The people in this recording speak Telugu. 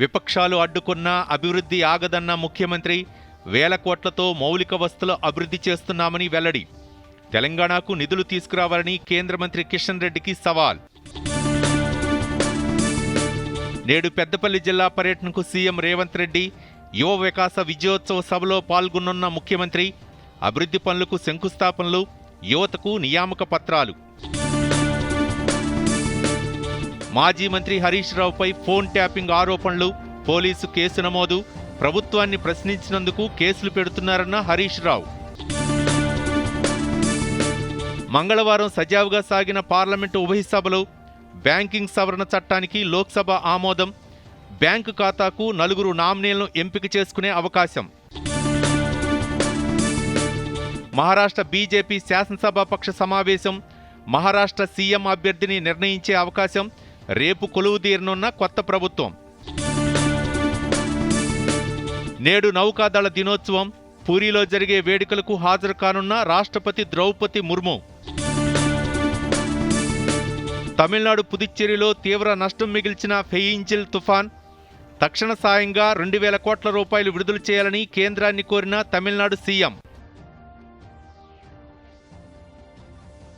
విపక్షాలు అడ్డుకున్నా అభివృద్ధి ఆగదన్న ముఖ్యమంత్రి, వేల కోట్లతో మౌలిక వసతులు అభివృద్ధి చేస్తున్నామని వెల్లడి. తెలంగాణకు నిధులు తీసుకురావాలని కేంద్ర మంత్రి కిషన్ రెడ్డికి సవాల్. నేడు పెద్దపల్లి జిల్లా పర్యటనకు సీఎం రేవంత్ రెడ్డి. యువ వికాస విజయోత్సవ సభలో పాల్గొనున్న ముఖ్యమంత్రి. అభివృద్ధి పనులకు శంకుస్థాపనలు, యువతకు నియామక పత్రాలు. మాజీ మంత్రి హరీష్ రావుపై ఫోన్ ట్యాపింగ్ ఆరోపణలు, పోలీసు కేసు నమోదు. ప్రభుత్వాన్ని ప్రశ్నించినందుకు కేసులు పెడుతున్నారన్న హరీష్ రావు. మంగళవారం సజావుగా సాగిన పార్లమెంటు ఉభయ సభలు. బ్యాంకింగ్ సవరణ చట్టానికి లోక్సభ ఆమోదం. బ్యాంకు ఖాతాకు 4 నామినీలను ఎంపిక చేసుకునే అవకాశం. మహారాష్ట్ర బీజేపీ శాసనసభాపక్ష సమావేశం. మహారాష్ట్ర సీఎం అభ్యర్థిని నిర్ణయించే అవకాశం. రేపు కొలువుదీరనున్న కొత్త ప్రభుత్వం. నేడు నౌకాదళ దినోత్సవం. పూరిలో జరిగే వేడుకలకు హాజరు కానున్న రాష్ట్రపతి ద్రౌపది ముర్ము. తమిళనాడు పుదుచ్చేరిలో తీవ్ర నష్టం మిగిల్చిన ఫెయింజిల్ తుఫాన్. తక్షణ సాయంగా 2,000 కోట్ల రూపాయలు విడుదల చేయాలని కేంద్రాన్ని కోరిన తమిళనాడు సీఎం.